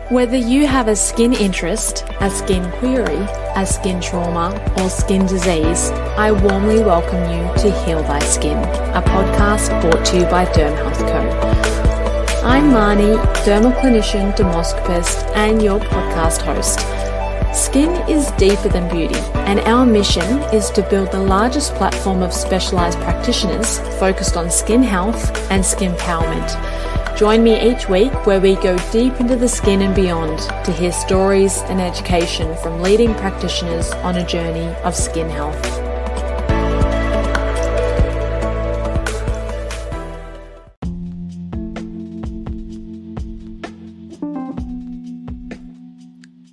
Whether you have a skin interest, a skin query, a skin trauma, or skin disease, I warmly welcome you to Heal Thy Skin, a podcast brought to you by Dermalist Co. I'm Marni, dermal clinician, dermoscopist, and your podcast host. Skin is deeper than beauty, and our mission is to build the largest platform of specialised practitioners focused on skin health and skin empowerment. Join me each week where we go deep into the skin and beyond to hear stories and education from leading practitioners on a journey of skin health.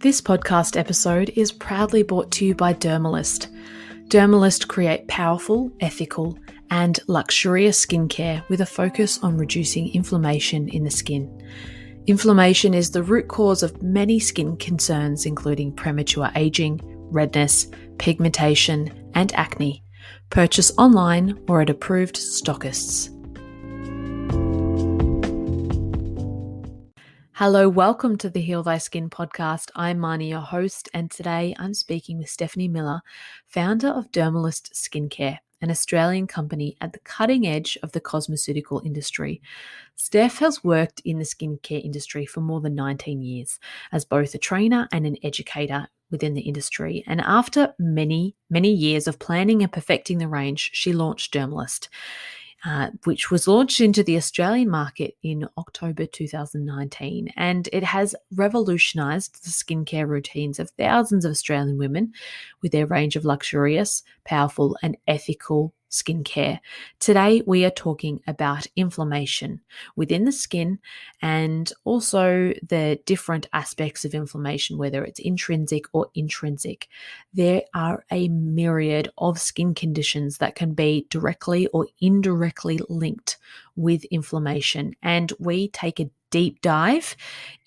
This podcast episode is proudly brought to you by Dermalist. Dermalist create powerful, ethical, and luxurious skincare with a focus on reducing inflammation in the skin. Inflammation is the root cause of many skin concerns, including premature aging, redness, pigmentation, and acne. Purchase online or at approved stockists. Hello, welcome to the Heal Thy Skin podcast. I'm Marni, your host, and today I'm speaking with Stefanie Milla, founder of Dermalist Skincare, an Australian company at the cutting edge of the cosmeceutical industry. Steph has worked in the skincare industry for more than 19 years as both a trainer and an educator within the industry. And after many years of planning and perfecting the range, she launched Dermalist, which was launched into the Australian market in October 2019. And it has revolutionised the skincare routines of thousands of Australian women with their range of luxurious, powerful and ethical skincare. Today, we are talking about inflammation within the skin and also the different aspects of inflammation, whether it's intrinsic or intrinsic. There are a myriad of skin conditions that can be directly or indirectly linked with inflammation, and we take a deep dive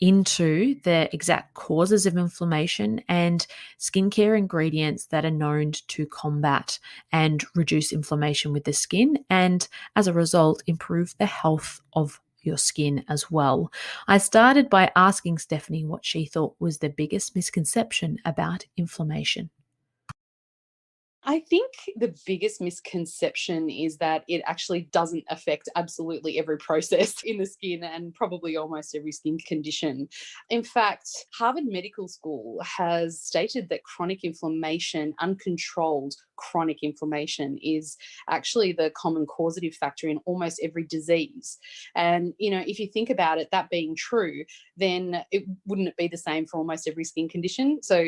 into the exact causes of inflammation and skincare ingredients that are known to combat and reduce inflammation with the skin, and as a result, improve the health of your skin as well. I started by asking Stefanie what she thought was the biggest misconception about inflammation. I think the biggest misconception is that it actually doesn't affect absolutely every process in the skin and probably almost every skin condition. In fact, Harvard Medical School has stated that chronic inflammation, uncontrolled chronic inflammation, is actually the common causative factor in almost every disease. And, if you think about it, that being true, then wouldn't it be the same for almost every skin condition? So,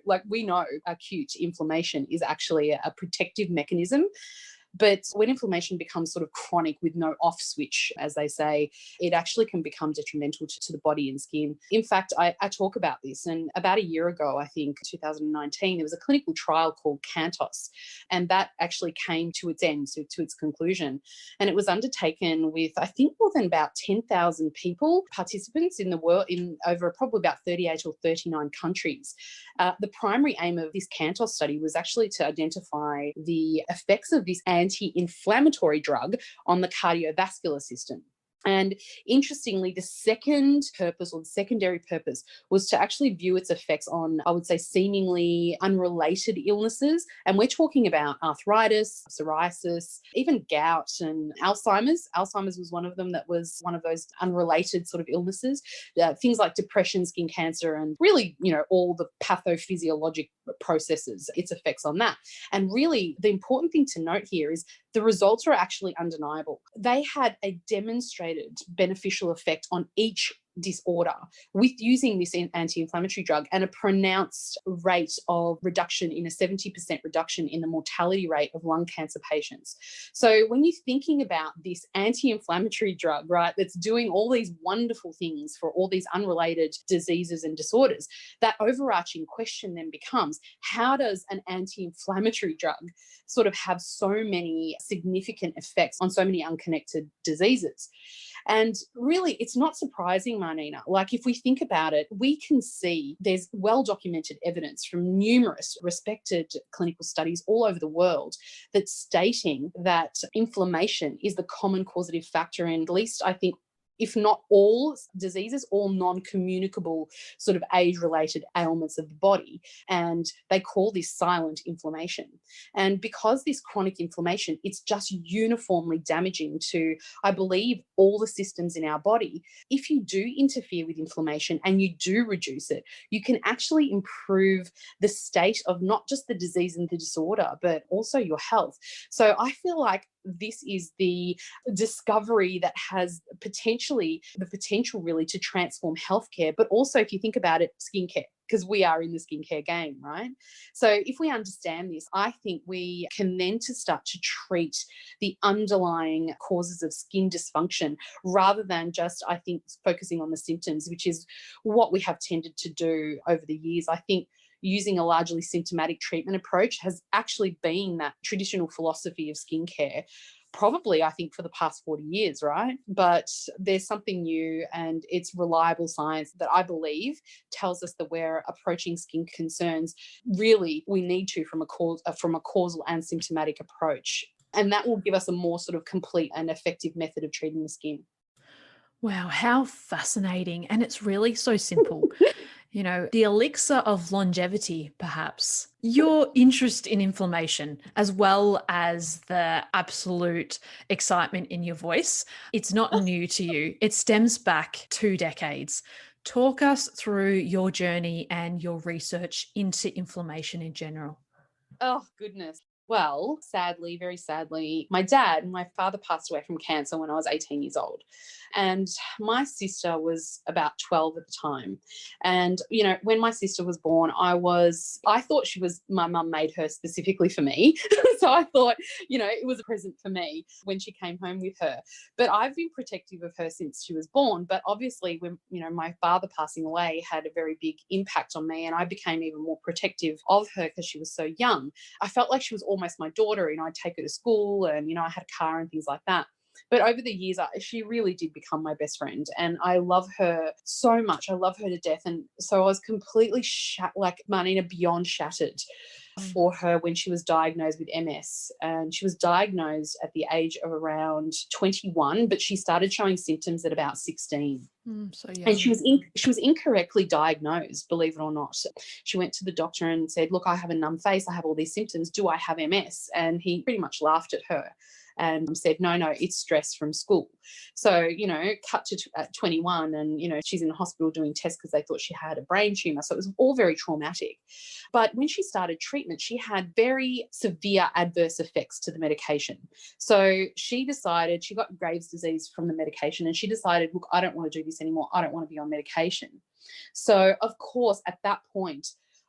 like we know acute inflammation is actually a protective mechanism. But when inflammation becomes sort of chronic with no off switch, as they say, it actually can become detrimental to the body and skin. In fact, I talk about this, and about a year ago, I think 2019, there was a clinical trial called CANTOS, and that actually came to its end, to its conclusion. And it was undertaken with, I think, more than about 10,000 people, participants in the world, in over probably about 38 or 39 countries. The primary aim of this CANTOS study was actually to identify the effects of this anti-inflammatory drug on the cardiovascular system. And interestingly, the second purpose, or the secondary purpose, was to actually view its effects on, I would say, seemingly unrelated illnesses. And we're talking about arthritis, psoriasis, even gout and Alzheimer's. Alzheimer's was one of them that was one of those unrelated sort of illnesses. Things like depression, skin cancer, and really, all the pathophysiologic processes, its effects on that. And really, the important thing to note here is the results are actually undeniable. They had a demonstrated beneficial effect on each disorder with using this anti-inflammatory drug, and a pronounced rate of reduction in a 70% reduction in the mortality rate of lung cancer patients. So when you're thinking about this anti-inflammatory drug, right, that's doing all these wonderful things for all these unrelated diseases and disorders, that overarching question then becomes, how does an anti-inflammatory drug sort of have so many significant effects on so many unconnected diseases? And really, it's not surprising, Marnina. Like, if we think about it, we can see there's well-documented evidence from numerous respected clinical studies all over the world that's stating that inflammation is the common causative factor in, at least I think, if not all diseases, all non-communicable sort of age-related ailments of the body. And they call this silent inflammation. And because this chronic inflammation, it's just uniformly damaging to, I believe, all the systems in our body. If you do interfere with inflammation and you do reduce it, you can actually improve the state of not just the disease and the disorder, but also your health. So I feel like this is the discovery that has the potential really to transform healthcare, but also, if you think about it, skincare, because we are in the skincare game, right? So if we understand this, I think we can then to start to treat the underlying causes of skin dysfunction rather than just, I think, focusing on the symptoms, which is what we have tended to do over the years. I think using a largely symptomatic treatment approach has actually been that traditional philosophy of skincare, probably, I think, for the past 40 years, right? But there's something new, and it's reliable science that I believe tells us that we're approaching skin concerns really we need to from a causal and symptomatic approach. And that will give us a more sort of complete and effective method of treating the skin. Wow, how fascinating. And it's really so simple. The elixir of longevity, perhaps. Your interest in inflammation, as well as the absolute excitement in your voice, it's not new to you. It stems back 2 decades. Talk us through your journey and your research into inflammation in general. Oh, goodness. Well, sadly, very sadly, my father passed away from cancer when I was 18 years old. And my sister was about 12 at the time. And, when my sister was born, I thought my mum made her specifically for me. So I thought, it was a present for me when she came home with her. But I've been protective of her since she was born. But obviously, when, my father passing away had a very big impact on me, and I became even more protective of her because she was so young. I felt like she was almost my daughter. I'd take her to school, and, I had a car and things like that. But over the years, she really did become my best friend, and I love her so much. I love her to death. And so I was completely Marnina, beyond shattered for her when she was diagnosed with MS. And she was diagnosed at the age of around 21, but she started showing symptoms at about 16. So young. And she was incorrectly diagnosed, believe it or not. She went to the doctor and said, "Look, I have a numb face. I have all these symptoms. Do I have MS?" And he pretty much laughed at her and said, no, it's stress from school. So, cut to 21, and, she's in the hospital doing tests because they thought she had a brain tumor. So it was all very traumatic. But when she started treatment, she had very severe adverse effects to the medication. So she decided, she got Graves' disease from the medication, and she decided, look, I don't want to do this anymore. I don't want to be on medication. So, of course, at that point,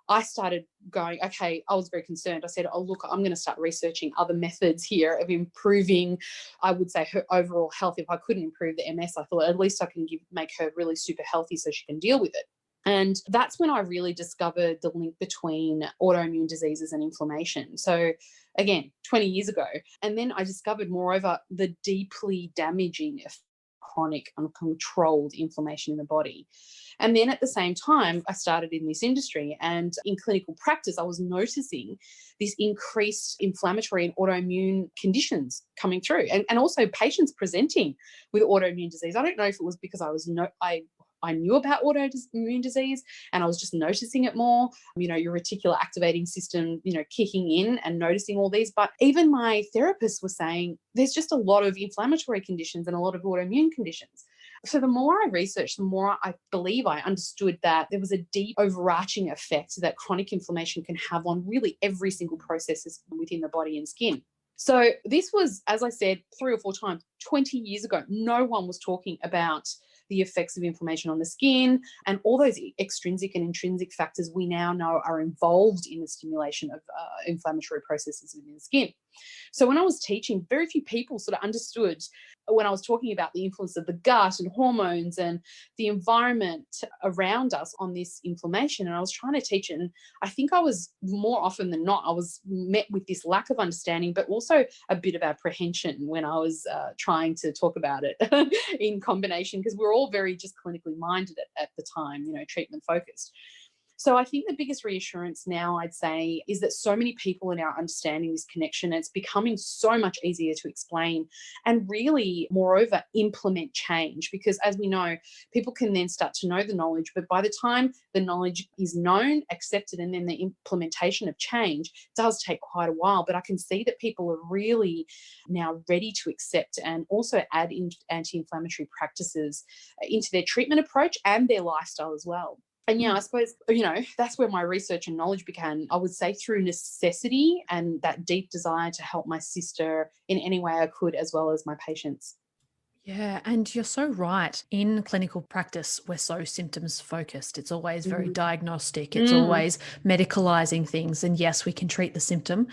I started going, okay, I was very concerned. I said, oh, look, I'm going to start researching other methods here of improving, I would say, her overall health. If I couldn't improve the MS, I thought at least I can make her really super healthy so she can deal with it. And that's when I really discovered the link between autoimmune diseases and inflammation. So again, 20 years ago. And then I discovered, moreover, the deeply damaging effect chronic, uncontrolled inflammation in the body. And then at the same time, I started in this industry, and in clinical practice, I was noticing this increased inflammatory and autoimmune conditions coming through, and also patients presenting with autoimmune disease. I don't know if it was because I knew about autoimmune disease and I was just noticing it more, your reticular activating system, kicking in and noticing all these. But even my therapist was saying there's just a lot of inflammatory conditions and a lot of autoimmune conditions. So the more I researched, the more I believe I understood that there was a deep overarching effect that chronic inflammation can have on really every single process within the body and skin. So this was, as I said, 3 or 4 times, 20 years ago, no one was talking about the effects of inflammation on the skin and all those extrinsic and intrinsic factors we now know are involved in the stimulation of inflammatory processes within the skin. So when I was teaching, very few people sort of understood when I was talking about the influence of the gut and hormones and the environment around us on this inflammation. And I was trying to teach it. And I think I was, more often than not, I was met with this lack of understanding, but also a bit of apprehension when I was trying to talk about it in combination, because we're all very just clinically minded at the time, treatment focused. So I think the biggest reassurance now, I'd say, is that so many people are now understanding this connection. It's becoming so much easier to explain and really, moreover, implement change. Because as we know, people can then start to know the knowledge, but by the time the knowledge is known, accepted, and then the implementation of change does take quite a while. But I can see that people are really now ready to accept and also add in anti-inflammatory practices into their treatment approach and their lifestyle as well. And yeah, I suppose, that's where my research and knowledge began, I would say, through necessity and that deep desire to help my sister in any way I could, as well as my patients. Yeah, and you're so right. In clinical practice, we're so symptoms focused. It's always very Mm. diagnostic, it's Mm. always medicalizing things. And yes, we can treat the symptom,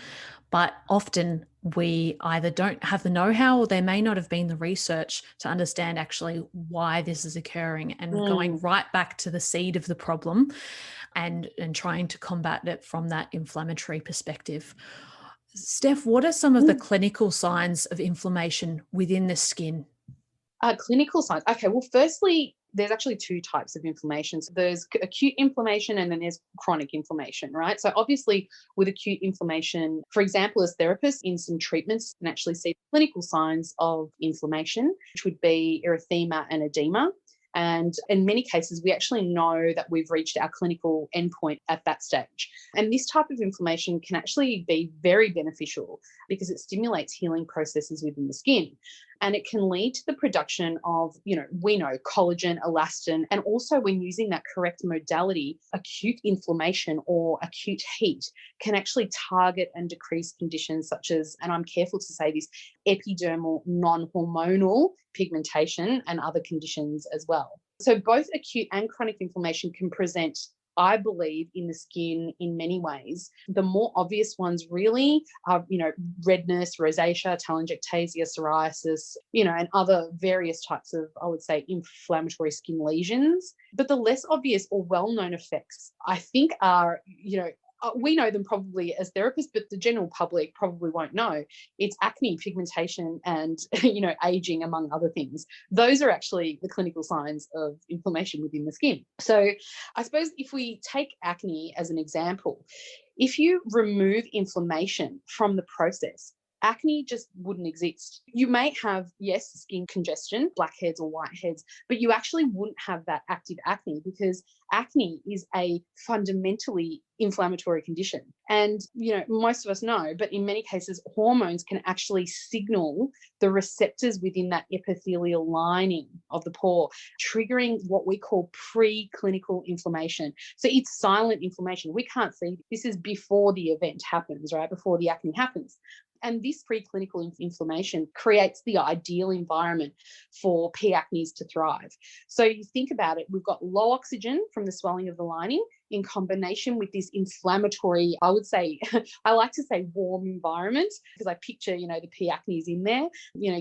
but often we either don't have the know how or there may not have been the research to understand actually why this is occurring and going Mm. right back to the seed of the problem and trying to combat it from that inflammatory perspective. Steph, what are some of the Mm. clinical signs of inflammation within the skin? Clinical signs. Okay, well, firstly, there's actually two types of inflammation. So there's acute inflammation and then there's chronic inflammation, right? So obviously, with acute inflammation, for example, as therapists in some treatments, can actually see clinical signs of inflammation, which would be erythema and edema. And in many cases, we actually know that we've reached our clinical endpoint at that stage. And this type of inflammation can actually be very beneficial because it stimulates healing processes within the skin. And it can lead to the production of, we know collagen, elastin, and also when using that correct modality, acute inflammation or acute heat can actually target and decrease conditions such as, and I'm careful to say this, epidermal non-hormonal pigmentation and other conditions as well. So both acute and chronic inflammation can present, I believe, in the skin in many ways. The more obvious ones really are, redness, rosacea, telangiectasia, psoriasis, and other various types of, I would say, inflammatory skin lesions. But the less obvious or well-known effects, I think, are, we know them probably as therapists, but the general public probably won't know. It's acne, pigmentation, and aging, among other things. Those are actually the clinical signs of inflammation within the skin. So I suppose if we take acne as an example, if you remove inflammation from the process, acne just wouldn't exist. You may have, yes, skin congestion, blackheads or whiteheads, but you actually wouldn't have that active acne because acne is a fundamentally inflammatory condition. And, most of us know, but in many cases, hormones can actually signal the receptors within that epithelial lining of the pore, triggering what we call preclinical inflammation. So it's silent inflammation. We can't see. This is before the event happens, right? Before the acne happens. And this preclinical inflammation creates the ideal environment for P. acnes to thrive. So you think about it, we've got low oxygen from the swelling of the lining in combination with this inflammatory, I would say, I like to say warm environment because I picture, the P. acnes in there,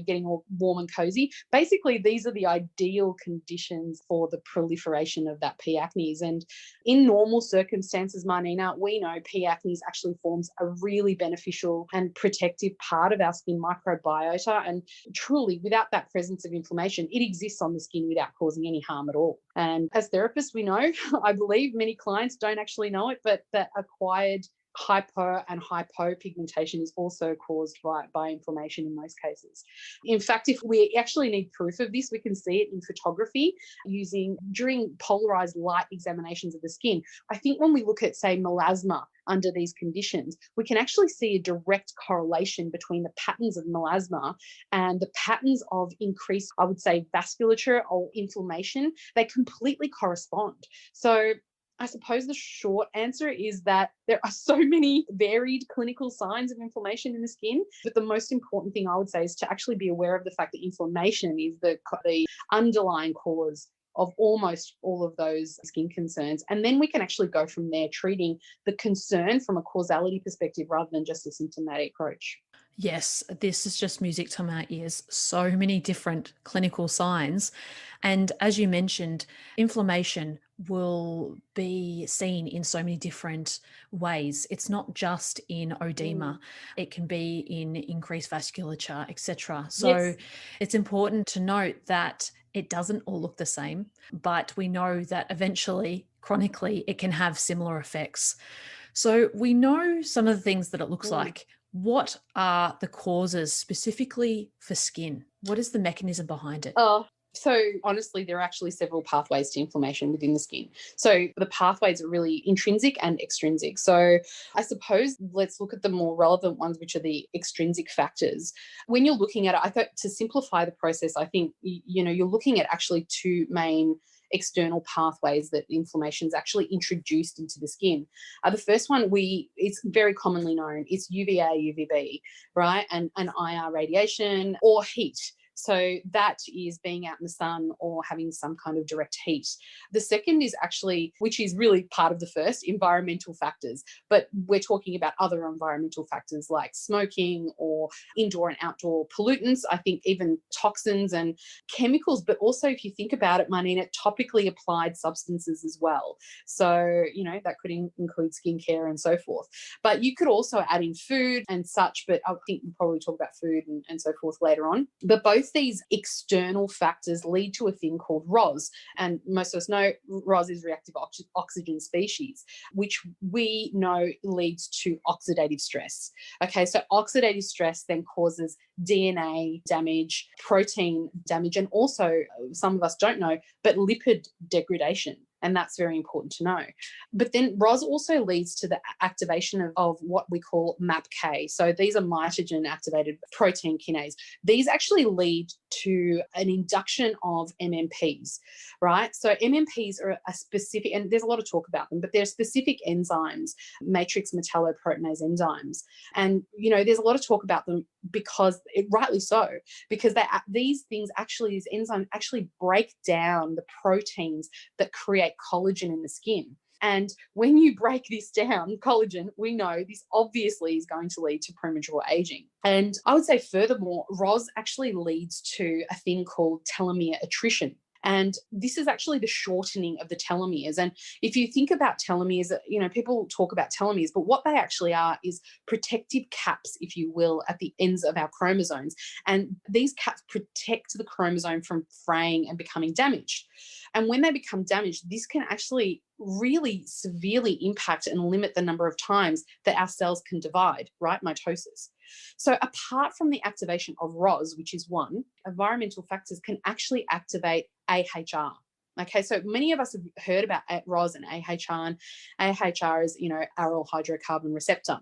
getting all warm and cozy. Basically, these are the ideal conditions for the proliferation of that P. acnes. And in normal circumstances, Marnina, we know P. acnes actually forms a really beneficial and protective part of our skin microbiota. And truly, without that presence of inflammation, it exists on the skin without causing any harm at all. And as therapists, we know, I believe many clients don't actually know it, but that acquired hyper and hypopigmentation is also caused by inflammation in most cases. In fact, if we actually need proof of this, we can see it in photography during polarized light examinations of the skin. I think when we look at, say, melasma under these conditions, we can actually see a direct correlation between the patterns of melasma and the patterns of increased, I would say, vasculature or inflammation. They completely correspond. So I suppose the short answer is that there are so many varied clinical signs of inflammation in the skin. But the most important thing I would say is to actually be aware of the fact that inflammation is the underlying cause of almost all of those skin concerns. And then we can actually go from there, treating the concern from a causality perspective rather than just a symptomatic approach. Yes, this is just music to my ears. So many different clinical signs. And as you mentioned, inflammation will be seen in so many different ways. It's not just in Mm. edema, it can be in increased vasculature, etc. So Yes. it's important to note that It doesn't all look the same, but we know that eventually, chronically, it can have similar effects. So we know some of the things that it looks Mm. like. What are the causes specifically for skin? What is the mechanism behind it? Oh, so honestly, there are actually several pathways to inflammation within the skin. So the pathways are really intrinsic and extrinsic. So I suppose let's look at the more relevant ones, which are the extrinsic factors. When you're looking at it, I thought to simplify the process, I think you're looking at actually two main external pathways that inflammation is actually introduced into the skin. The first one it's very commonly known. It's UVA, UVB, right, and IR radiation or heat. So that is being out in the sun or having some kind of direct heat. The second is actually, which is really part of the first, environmental factors. But we're talking about other environmental factors like smoking or indoor and outdoor pollutants. I think even toxins and chemicals, but also if you think about it, Marni, topically applied substances as well. So, that could include skincare and so forth. But you could also add in food and such, but I think we'll probably talk about food and so forth later on. But both these external factors lead to a thing called ROS. And most of us know ROS is reactive oxygen species, which we know leads to oxidative stress. Okay, so oxidative stress then causes DNA damage, protein damage, and also, some of us don't know, but lipid degradation. And that's very important to know. But then ROS also leads to the activation of what we call MAPK. So these are mitogen activated protein kinase. These actually lead to an induction of MMPs, right? So MMPs are a specific, and there's a lot of talk about them, but they're specific enzymes, matrix metalloproteinase enzymes. And, there's a lot of talk about them because, rightly so, because these enzymes actually break down the proteins that create collagen in the skin. And when you break this down, collagen, we know this obviously is going to lead to premature aging. And I would say furthermore, ROS actually leads to a thing called telomere attrition. And this is actually the shortening of the telomeres. And if you think about telomeres, people talk about telomeres, but what they actually are is protective caps, if you will, at the ends of our chromosomes. And these caps protect the chromosome from fraying and becoming damaged. And when they become damaged, this can actually really severely impact and limit the number of times that our cells can divide, right? Mitosis. So apart from the activation of ROS, which is one, environmental factors can actually activate AHR. Okay, so many of us have heard about ROS and AHR, and AHR is, aryl hydrocarbon receptor.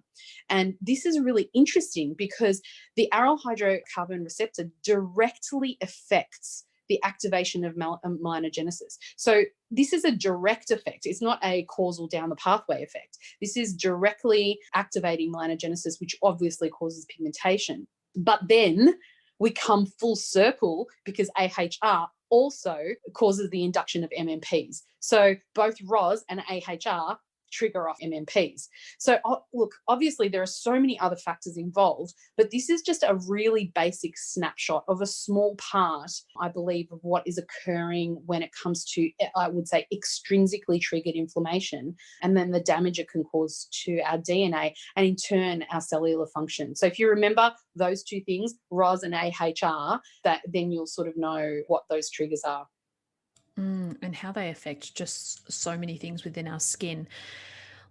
And this is really interesting because the aryl hydrocarbon receptor directly affects the activation of melanogenesis. So this is a direct effect. It's not a causal down the pathway effect. This is directly activating melanogenesis, which obviously causes pigmentation. But then we come full circle because AHR also causes the induction of MMPs. So both ROS and AHR trigger off MMPs. So look, obviously there are so many other factors involved, but this is just a really basic snapshot of a small part, I believe, of what is occurring when it comes to, I would say, extrinsically triggered inflammation, and then the damage it can cause to our DNA and in turn our cellular function. So if you remember those two things, ROS and AHR, then you'll sort of know what those triggers are. And how they affect just so many things within our skin.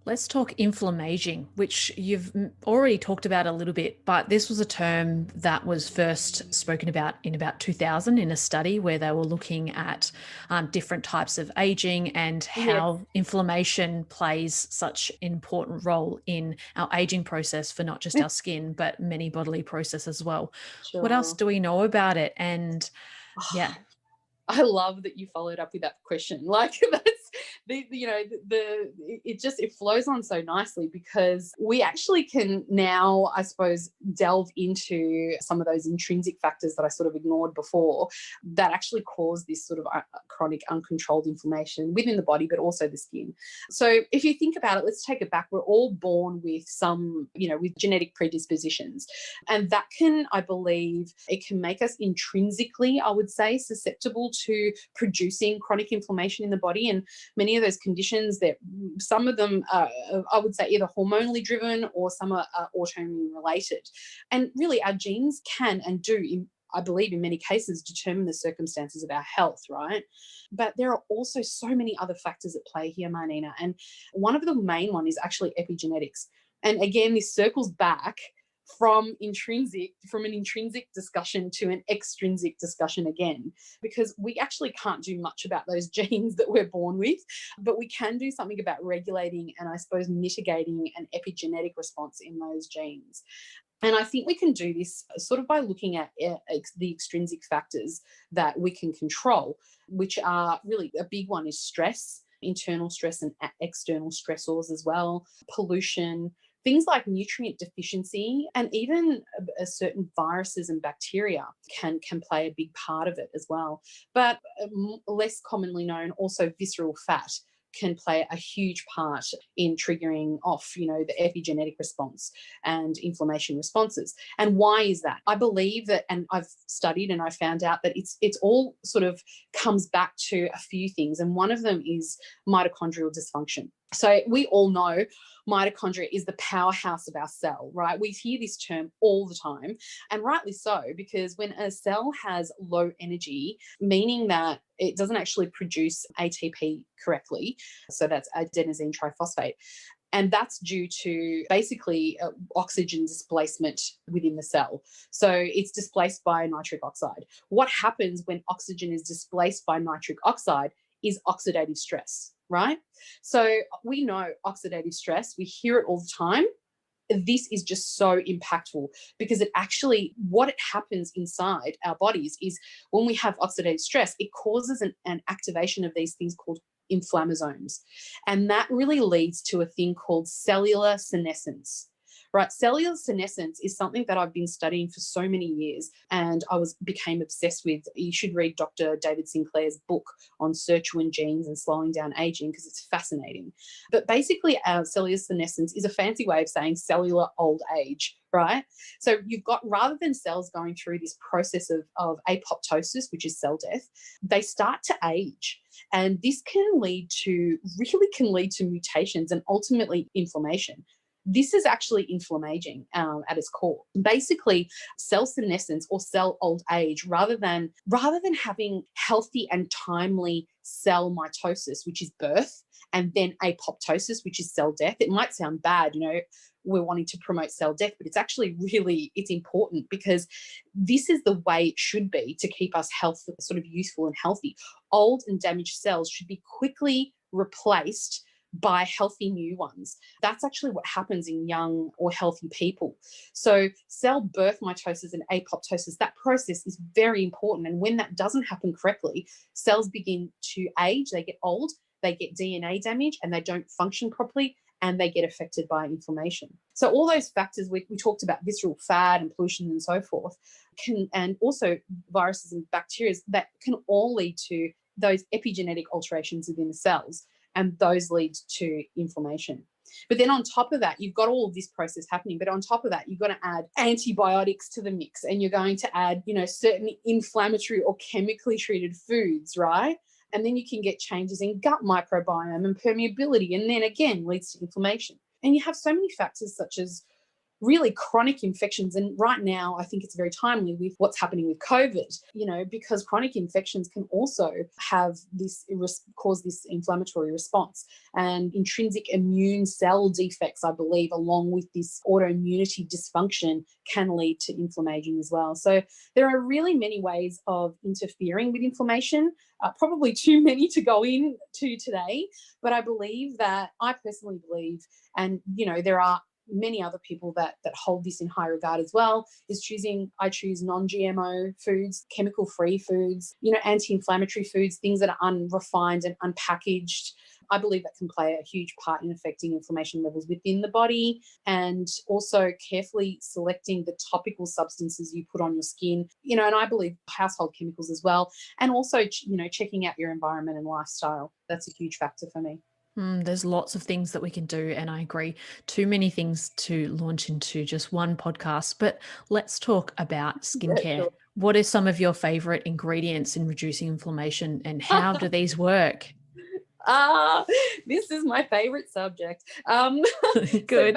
Let's talk inflammation, which you've already talked about a little bit, but this was a term that was first spoken about in about 2000 in a study where they were looking at different types of aging and how inflammation plays such an important role in our aging process for not just our skin, but many bodily processes as well. Sure. What else do we know about it? And yeah. I love that you followed up with that question. Like that's it flows on so nicely because we actually can now, I suppose, delve into some of those intrinsic factors that I sort of ignored before that actually cause this sort of chronic uncontrolled inflammation within the body, but also the skin. So if you think about it, let's take it back. We're all born with some, with genetic predispositions. And that can, I believe, it can make us intrinsically, I would say, susceptible to producing chronic inflammation in the body. And many of those conditions, that some of them are, I would say, either hormonally driven or some are autoimmune related. And really our genes can and do, I believe in many cases determine the circumstances of our health, right? But there are also so many other factors at play here, Marnina. And one of the main one is actually epigenetics. And again, this circles back from an intrinsic discussion to an extrinsic discussion again, because we actually can't do much about those genes that we're born with, but we can do something about regulating and I suppose mitigating an epigenetic response in those genes. And I think we can do this sort of by looking at the extrinsic factors that we can control, which are really a big one is stress, internal stress and external stressors as well, pollution, things like nutrient deficiency, and even certain viruses and bacteria can play a big part of it as well. But less commonly known, also visceral fat can play a huge part in triggering off, the epigenetic response and inflammation responses. And why is that? I believe that, and I've studied and I found out that it's all sort of comes back to a few things. And one of them is mitochondrial dysfunction. So we all know mitochondria is the powerhouse of our cell, right? We hear this term all the time, and rightly so, because when a cell has low energy, meaning that it doesn't actually produce ATP correctly, so that's adenosine triphosphate, and that's due to basically oxygen displacement within the cell. So it's displaced by nitric oxide. What happens when oxygen is displaced by nitric oxide is oxidative stress, right? So we know oxidative stress, we hear it all the time. This is just so impactful because what happens inside our bodies is when we have oxidative stress, it causes an activation of these things called inflammasomes. And that really leads to a thing called cellular senescence. Right, cellular senescence is something that I've been studying for so many years, and became obsessed with. You should read Dr. David Sinclair's book on sirtuin genes and slowing down aging because it's fascinating. But basically, our cellular senescence is a fancy way of saying cellular old age, right? So you've got, rather than cells going through this process of apoptosis, which is cell death, they start to age. And this can lead to mutations and ultimately inflammation. This is actually inflammaging at its core. Basically, cell senescence or cell old age, rather than having healthy and timely cell mitosis, which is birth, and then apoptosis, which is cell death. It might sound bad, we're wanting to promote cell death, but it's actually it's important because this is the way it should be to keep us sort of youthful and healthy. Old and damaged cells should be quickly replaced by healthy new ones. That's actually what happens in young or healthy people. So cell birth mitosis and apoptosis, that process is very important. And when that doesn't happen correctly, cells begin to age, they get old, they get DNA damage, and they don't function properly, and they get affected by inflammation. So all those factors, we talked about visceral fat and pollution and so forth, and also viruses and bacteria, that can all lead to those epigenetic alterations within the cells, and those lead to inflammation. But then on top of that, you've got all of this process happening, but on top of that, you've got to add antibiotics to the mix, and you're going to add, certain inflammatory or chemically treated foods, right? And then you can get changes in gut microbiome and permeability, and then again leads to inflammation. And you have so many factors such as really chronic infections. And right now, I think it's very timely with what's happening with COVID, because chronic infections can also have cause this inflammatory response. And intrinsic immune cell defects, I believe, along with this autoimmunity dysfunction, can lead to inflammation as well. So there are really many ways of interfering with inflammation, probably too many to go into today. But I personally believe, and there are many other people that hold this in high regard as well, I choose non-GMO foods, chemical-free foods, anti-inflammatory foods, things that are unrefined and unpackaged. I believe that can play a huge part in affecting inflammation levels within the body, and also carefully selecting the topical substances you put on your skin, and I believe household chemicals as well, and also, checking out your environment and lifestyle. That's a huge factor for me. There's lots of things that we can do, and I agree, too many things to launch into just one podcast. But let's talk about skincare. Yeah, sure. What are some of your favorite ingredients in reducing inflammation, and how do these work? This is my favorite subject. So Good.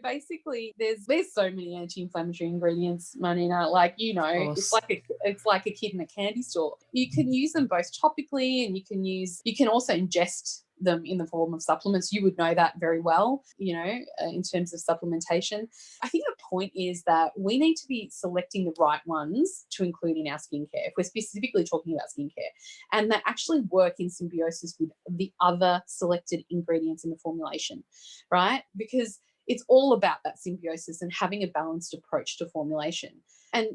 basically, there's so many anti-inflammatory ingredients, Marnina. Like, Of it's course. like a kid in a candy store. You can use them both topically, and you can also ingest them in the form of supplements. You would know that very well, in terms of supplementation. I think the point is that we need to be selecting the right ones to include in our skincare, if we're specifically talking about skincare, and that actually work in symbiosis with the other selected ingredients in the formulation, right? Because it's all about that symbiosis and having a balanced approach to formulation. And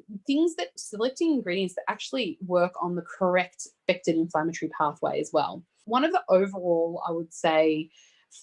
selecting ingredients that actually work on the correct affected inflammatory pathway as well. One of the overall, I would say,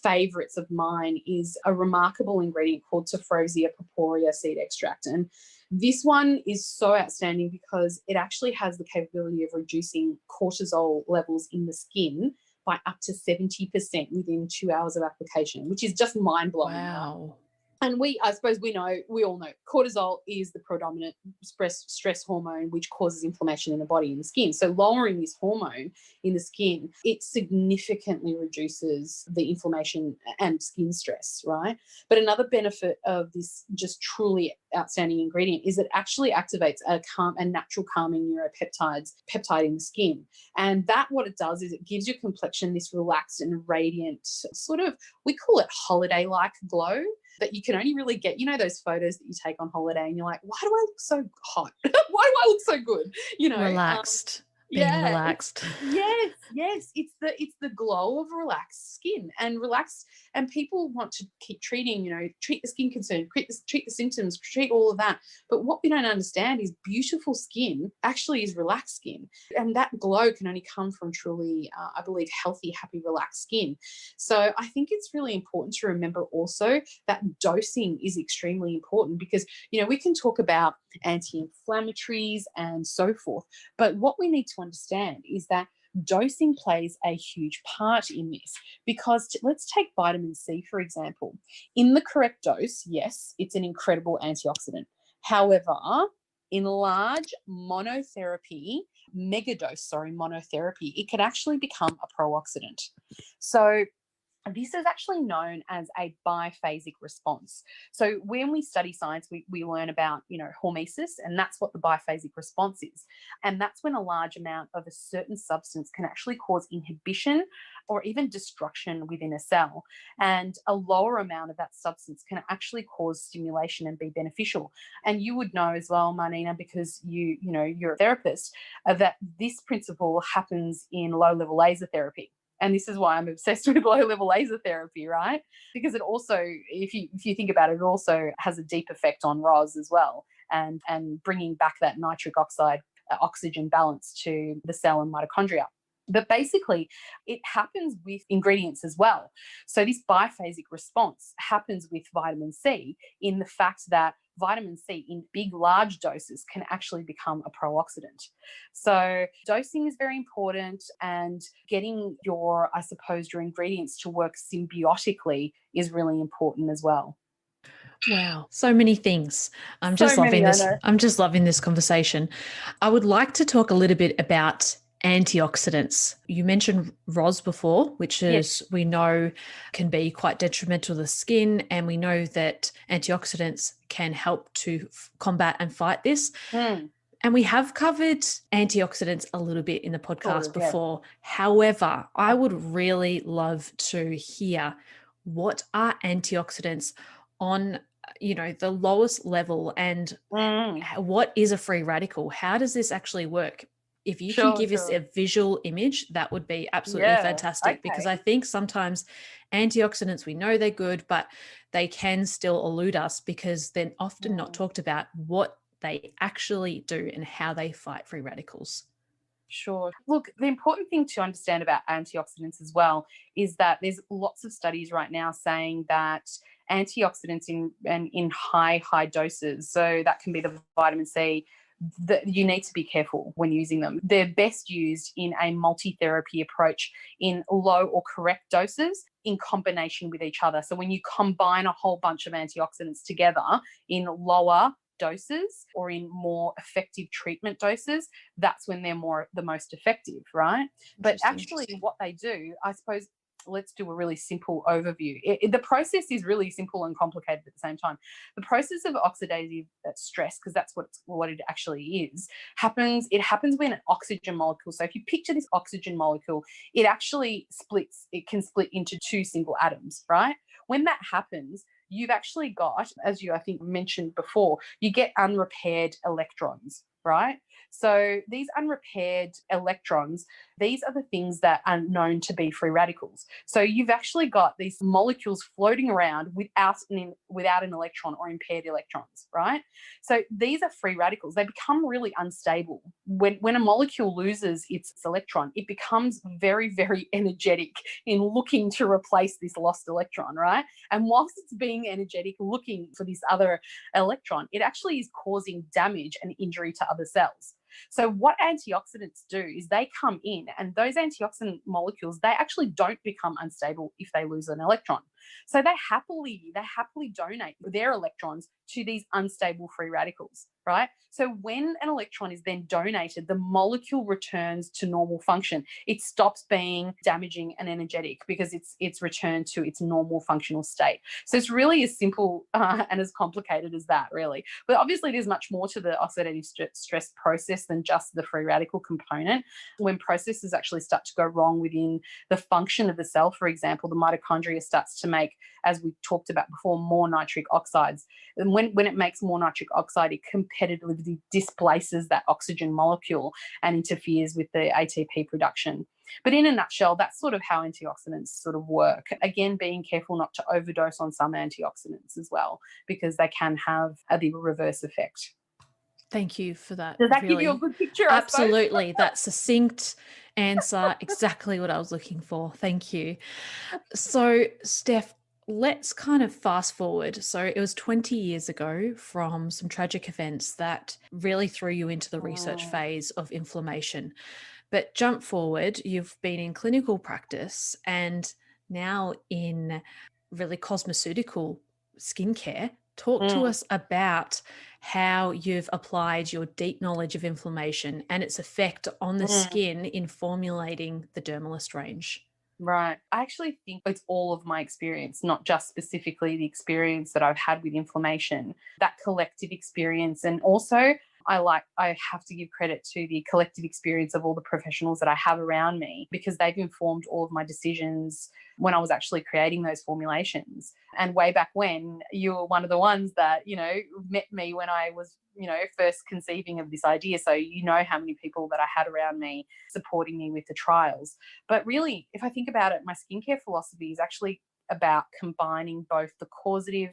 favorites of mine is a remarkable ingredient called Tephrosia purpurea seed extract. And this one is so outstanding because it actually has the capability of reducing cortisol levels in the skin by up to 70% within 2 hours of application, which is just mind-blowing. Wow. Right? And I suppose we all know cortisol is the predominant stress hormone, which causes inflammation in the body and the skin. So lowering this hormone in the skin, it significantly reduces the inflammation and skin stress, right? But another benefit of this just truly outstanding ingredient is it actually activates a natural calming peptide in the skin. And that, what it does is it gives your complexion this relaxed and radiant sort of, we call it holiday-like glow, that you can only really get, those photos that you take on holiday and you're like, why do I look so hot? Why do I look so good? Relaxed. Being Yeah. relaxed. Yes. It's the glow of relaxed skin and relaxed, and people want to keep treating, treat the skin concern, treat the symptoms, treat all of that. But what we don't understand is beautiful skin actually is relaxed skin. And that glow can only come from truly, I believe, healthy, happy, relaxed skin. So I think it's really important to remember also that dosing is extremely important because, we can talk about anti-inflammatories and so forth, but what we need to understand is that dosing plays a huge part in this because let's take vitamin C, for example. In the correct dose, yes, it's an incredible antioxidant. However, in large monotherapy, it can actually become a pro-oxidant. So this is actually known as a biphasic response. So when we study science, we learn about, hormesis, and that's what the biphasic response is. And that's when a large amount of a certain substance can actually cause inhibition or even destruction within a cell. And a lower amount of that substance can actually cause stimulation and be beneficial. And you would know as well, Marnina, because you're a therapist, that this principle happens in low-level laser therapy. And this is why I'm obsessed with low-level laser therapy, right? Because it also, if you think about it, it also has a deep effect on ROS as well, and bringing back that nitric oxide oxygen balance to the cell and mitochondria. But basically, it happens with ingredients as well. So this biphasic response happens with vitamin C in the fact that vitamin C in big, large doses can actually become a pro-oxidant. So dosing is very important, and getting your ingredients to work symbiotically is really important as well. Wow, so many things. I'm So just loving many, I this. know. I'm just loving this conversation. I would like to talk a little bit about antioxidants. You mentioned ROS before, which is, we know, can be quite detrimental to the skin, and we know that antioxidants can help to combat and fight this. And we have covered antioxidants a little bit in the podcast before. However, I would really love to hear, what are antioxidants on, the lowest level, and what is a free radical? How does this actually work? If you can give us a visual image, that would be absolutely fantastic, because I think sometimes antioxidants, we know they're good, but they can still elude us because they're often not talked about what they actually do and how they fight free radicals. Sure. Look, the important thing to understand about antioxidants as well is that there's lots of studies right now saying that antioxidants in high doses, so that can be the vitamin C, that you need to be careful when using them. They're best used in a multi-therapy approach in low or correct doses in combination with each other. So when you combine a whole bunch of antioxidants together in lower doses or in more effective treatment doses, that's when they're the most effective, right? But actually what they do, I suppose, let's do a really simple overview. The process is really simple and complicated at the same time. The process of oxidative stress, because that's what it actually is, happens when an oxygen molecule, so if you picture this oxygen molecule, it actually splits, it can split into two single atoms, right? When that happens, you've actually got, as you I think mentioned before, you get unrepaired electrons, right? So these unrepaired electrons, these are the things that are known to be free radicals. So you've actually got these molecules floating around without an electron or impaired electrons, right? So these are free radicals. They become really unstable. When a molecule loses its electron, it becomes very, very energetic in looking to replace this lost electron, right? And whilst it's being energetic looking for this other electron, it actually is causing damage and injury to other cells. So what antioxidants do is they come in, and those antioxidant molecules, they actually don't become unstable if they lose an electron. So they happily donate their electrons to these unstable free radicals, right? So when an electron is then donated, the molecule returns to normal function. It stops being damaging and energetic because it's returned to its normal functional state. So it's really as simple and as complicated as that, really. But obviously, there's much more to the oxidative stress process than just the free radical component. When processes actually start to go wrong within the function of the cell, for example, the mitochondria starts to make, as we talked about before, more nitric oxides. And when it makes more nitric oxide, it competitively displaces that oxygen molecule and interferes with the ATP production. But in a nutshell, that's sort of how antioxidants sort of work. Again, being careful not to overdose on some antioxidants as well, because they can have the reverse effect. Thank you for that. Does that give you a good picture, I suppose? Absolutely. That succinct answer, exactly what I was looking for. Thank you. So, Steph, let's kind of fast forward. So, it was 20 years ago from some tragic events that really threw you into the research phase of inflammation. But jump forward, you've been in clinical practice and now in really cosmeceutical skincare. Talk to us about how you've applied your deep knowledge of inflammation and its effect on the skin in formulating the Dermalist range. Right. I actually think it's all of my experience, not just specifically the experience that I've had with inflammation, that collective experience. And also, I have to give credit to the collective experience of all the professionals that I have around me, because they've informed all of my decisions when I was actually creating those formulations. And way back when, you were one of the ones that, met me when I was, first conceiving of this idea. So you know how many people that I had around me supporting me with the trials. But really, if I think about it, my skincare philosophy is actually about combining both the causative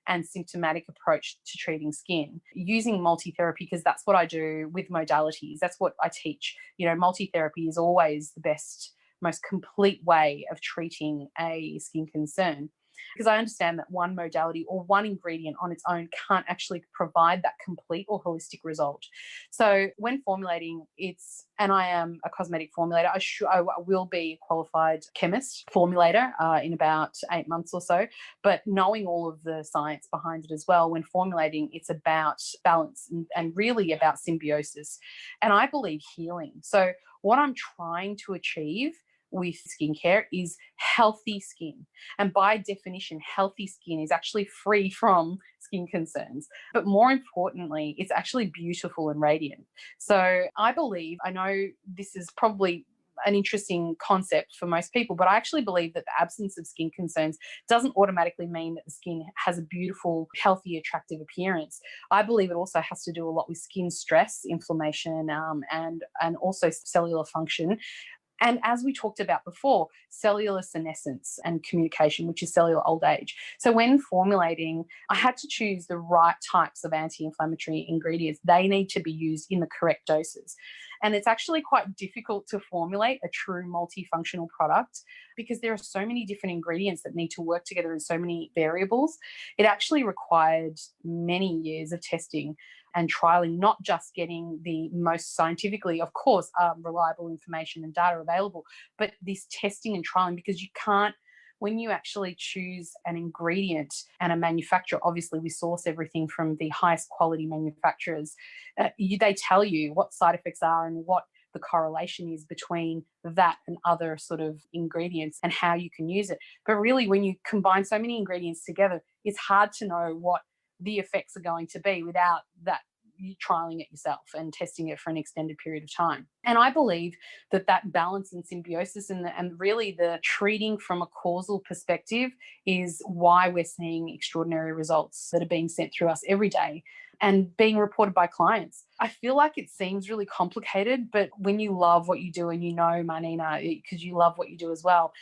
and symptomatic approach to treating skin using multi-therapy, because that's what I do with modalities. That's what I teach. Multi-therapy is always the best, most complete way of treating a skin concern, because I understand that one modality or one ingredient on its own can't actually provide that complete or holistic result. So when formulating, and I am a cosmetic formulator, I will be a qualified chemist formulator in about 8 months or so, but knowing all of the science behind it as well, when formulating, it's about balance and really about symbiosis. And I believe healing. So what I'm trying to achieve with skincare is healthy skin. And by definition, healthy skin is actually free from skin concerns. But more importantly, it's actually beautiful and radiant. So I know this is probably an interesting concept for most people, but I actually believe that the absence of skin concerns doesn't automatically mean that the skin has a beautiful, healthy, attractive appearance. I believe it also has to do a lot with skin stress, inflammation, and also cellular function. And as we talked about before, cellular senescence and communication, which is cellular old age. So when formulating, I had to choose the right types of anti-inflammatory ingredients. They need to be used in the correct doses. And it's actually quite difficult to formulate a true multifunctional product because there are so many different ingredients that need to work together in so many variables. It actually required many years of testing and trialing, not just getting the most scientifically, of course, reliable information and data available, but this testing and trialing, because you can't when you actually choose an ingredient and a manufacturer, obviously we source everything from the highest quality manufacturers, they tell you what side effects are and what the correlation is between that and other sort of ingredients and how you can use it. But really, when you combine so many ingredients together, it's hard to know what the effects are going to be without that you trialing it yourself and testing it for an extended period of time. And I believe that that balance and symbiosis and really the treating from a causal perspective is why we're seeing extraordinary results that are being sent through us every day and being reported by clients. I feel like it seems really complicated, but when you love what you do, and you know, Marnina, because you love what you do as well,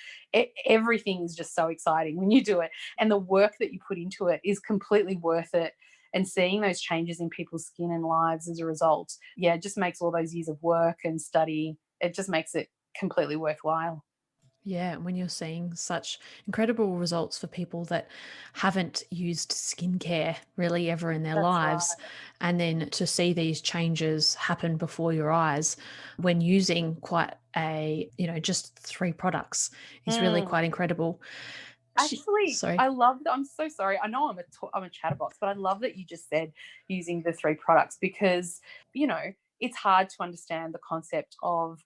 everything is just so exciting when you do it. And the work that you put into it is completely worth it. And seeing those changes in people's skin and lives as a result, yeah, it just makes all those years of work and study, it just makes it completely worthwhile. Yeah, when you're seeing such incredible results for people that haven't used skincare really ever in their That's right. lives, and then to see these changes happen before your eyes when using quite just 3 products is really Mm. quite incredible. Actually, Sorry. I love that. I'm so sorry. I know I'm a chatterbox, but I love that you just said using the 3 products because, you know, it's hard to understand the concept of,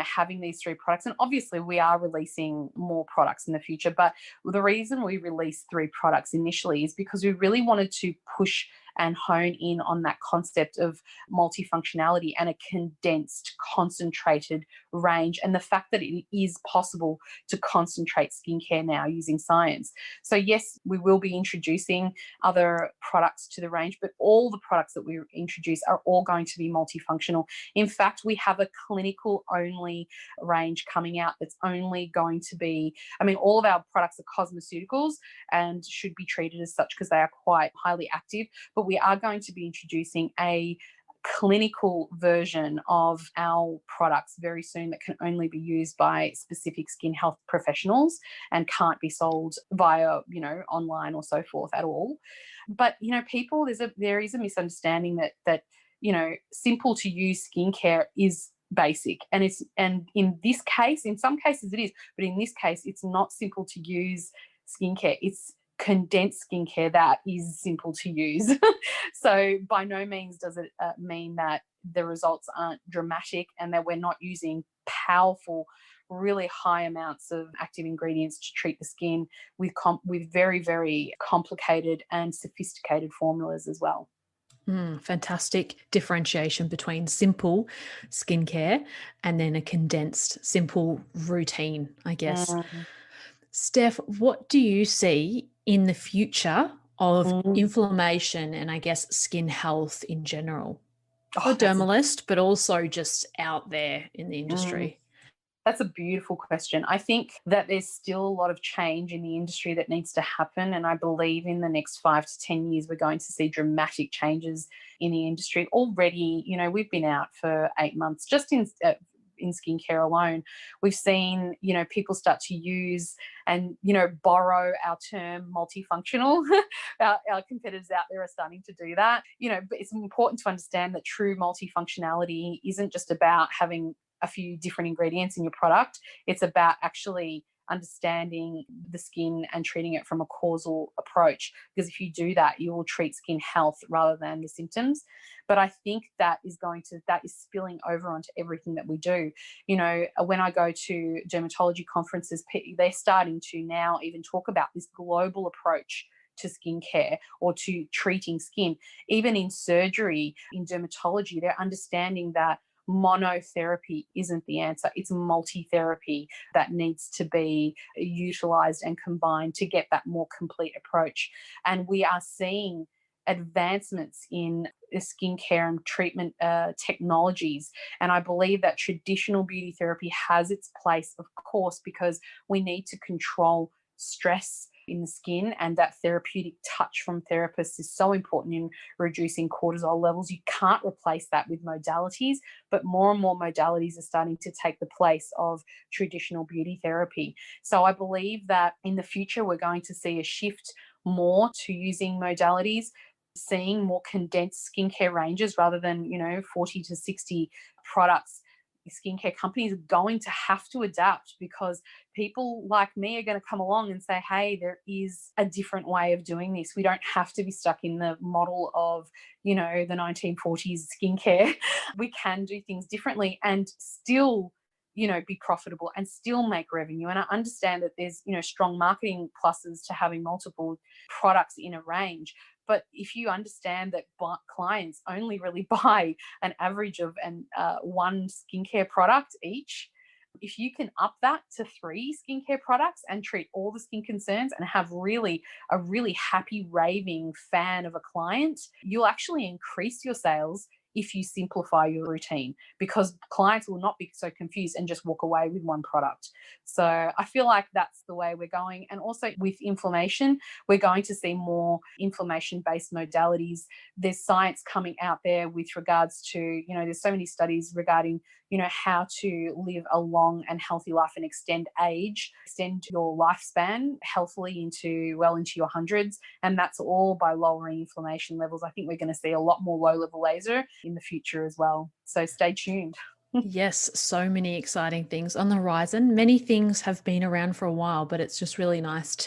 having these 3 products. And obviously we are releasing more products in the future, but the reason we released 3 products initially is because we really wanted to push and hone in on that concept of multifunctionality and a condensed, concentrated range, and the fact that it is possible to concentrate skincare now using science. So, yes, we will be introducing other products to the range, but all the products that we introduce are all going to be multifunctional. In fact, we have a clinical only range coming out that's only going to be, all of our products are cosmeceuticals and should be treated as such because they are quite highly active, but we are going to be introducing a clinical version of our products very soon that can only be used by specific skin health professionals and can't be sold via, online or so forth at all. But, people, there is a misunderstanding that simple to use skincare is basic, and in this case, in some cases it is, but in this case it's not simple to use skincare. It's condensed skincare that is simple to use. So by no means does it mean that the results aren't dramatic and that we're not using powerful, really high amounts of active ingredients to treat the skin with very, very complicated and sophisticated formulas as well. Fantastic differentiation between simple skincare and then a condensed, simple routine, I guess. Mm, Steph, what do you see in the future of mm. inflammation and I guess skin health in general for Oh, dermalist, but also just out there in the mm. industry? That's a beautiful question. I think that there's still a lot of change in the industry that needs to happen. And I believe in the next 5 to 10 years, we're going to see dramatic changes in the industry. Already, we've been out for 8 months just in skincare alone. We've seen, people start to use and, borrow our term multifunctional. Our competitors out there are starting to do that, but it's important to understand that true multifunctionality isn't just about having a few different ingredients in your product. It's about actually understanding the skin and treating it from a causal approach. Because if you do that, you will treat skin health rather than the symptoms. But I think that is spilling over onto everything that we do. When I go to dermatology conferences, they're starting to now even talk about this global approach to skincare or to treating skin. Even in surgery, in dermatology, they're understanding that monotherapy isn't the answer. It's multi-therapy that needs to be utilized and combined to get that more complete approach. And we are seeing advancements in skincare and treatment technologies. And I believe that traditional beauty therapy has its place, of course, because we need to control stress in the skin, and that therapeutic touch from therapists is so important in reducing cortisol levels. You can't replace that with modalities, but more and more modalities are starting to take the place of traditional beauty therapy. So I believe that in the future, we're going to see a shift more to using modalities, seeing more condensed skincare ranges rather than, 40 to 60 products skincare companies are going to have to adapt, because people like me are going to come along and say, hey, there is a different way of doing this. We don't have to be stuck in the model of, the 1940s skincare. We can do things differently and still be profitable and still make revenue. And I understand that there's, strong marketing pluses to having multiple products in a range. But if you understand that clients only really buy an average of one skincare product each, if you can up that to 3 skincare products and treat all the skin concerns and have a really happy, raving fan of a client, you'll actually increase your sales if you simplify your routine, because clients will not be so confused and just walk away with one product. So I feel like that's the way we're going. And also with inflammation, we're going to see more inflammation-based modalities. There's science coming out there with regards to, there's so many studies regarding, how to live a long and healthy life and extend your lifespan healthily into your hundreds. And that's all by lowering inflammation levels. I think we're going to see a lot more low-level laser in the future as well. So stay tuned. Yes, so many exciting things on the horizon. Many things have been around for a while, but it's just really nice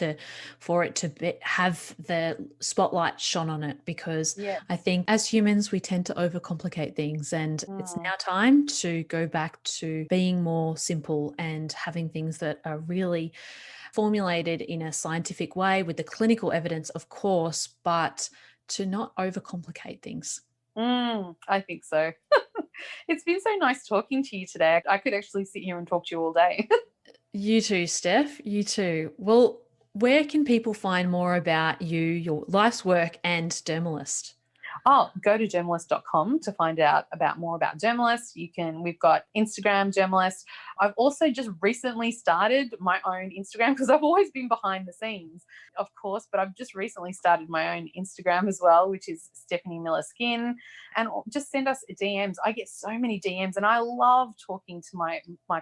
for it to have the spotlight shone on it, because I think as humans, we tend to overcomplicate things, and it's now time to go back to being more simple and having things that are really formulated in a scientific way with the clinical evidence, of course, but to not overcomplicate things. I think so. It's been so nice talking to you today. I could actually sit here and talk to you all day. You too, Steph. You too. Well, where can people find more about you, your life's work, and Dermalist? Go to dermalist.com to find out more about Dermalist. We've got Instagram Dermalist. I've also just recently started my own Instagram, because I've always been behind the scenes, of course, but I've just recently started my own Instagram as well, which is Stefanie Milla Skin. And just send us DMs. I get so many DMs, and I love talking to my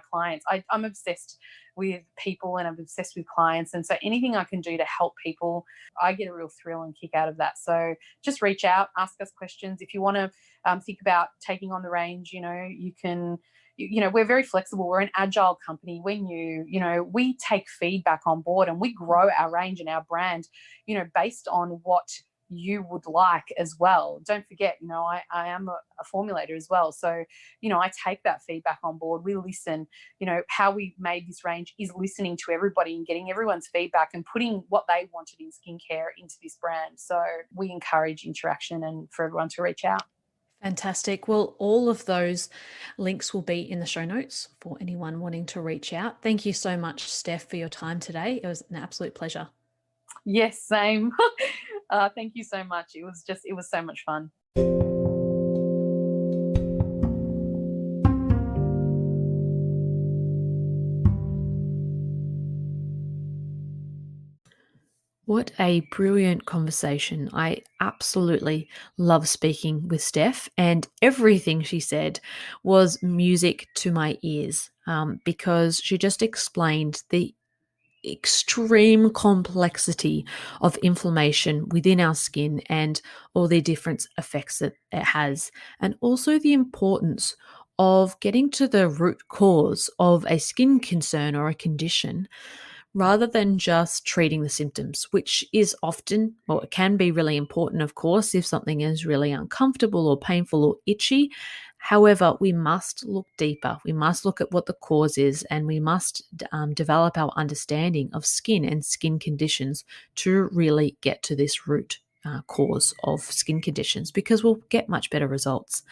clients. I'm obsessed with people, and I'm obsessed with clients. And so anything I can do to help people, I get a real thrill and kick out of that. So just reach out, ask us questions. If you want to think about taking on the range, you can, we're very flexible. We're an agile company. We're new, we take feedback on board, and we grow our range and our brand, based on what you would like as well. Don't forget, I am a formulator as well. So, I take that feedback on board. We listen, how we made this range is listening to everybody and getting everyone's feedback and putting what they wanted in skincare into this brand. So we encourage interaction and for everyone to reach out. Fantastic. Well, all of those links will be in the show notes for anyone wanting to reach out. Thank you so much, Steph, for your time today. It was an absolute pleasure. Yes, same. Thank you so much. It was so much fun. What a brilliant conversation. I absolutely love speaking with Steph, and everything she said was music to my ears, because she just explained the extreme complexity of inflammation within our skin and all the different effects that it has, and also the importance of getting to the root cause of a skin concern or a condition, rather than just treating the symptoms, which is often, well, it can be really important, of course, if something is really uncomfortable or painful or itchy. However, we must look deeper. We must look at what the cause is, and we must develop our understanding of skin and skin conditions to really get to this root cause of skin conditions, because we'll get much better results.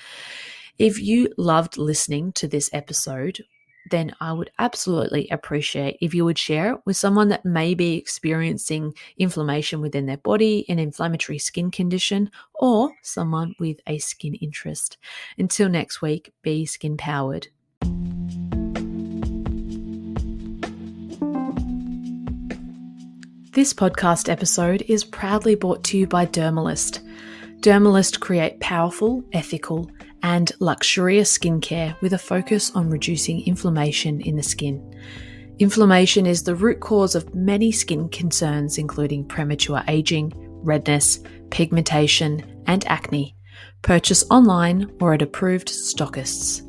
If you loved listening to this episode, then I would absolutely appreciate if you would share it with someone that may be experiencing inflammation within their body, an inflammatory skin condition, or someone with a skin interest. Until next week, be skin powered. This podcast episode is proudly brought to you by Dermalist. Dermalist create powerful, ethical, and luxurious skincare with a focus on reducing inflammation in the skin. Inflammation is the root cause of many skin concerns, including premature aging, redness, pigmentation, and acne. Purchase online or at approved stockists.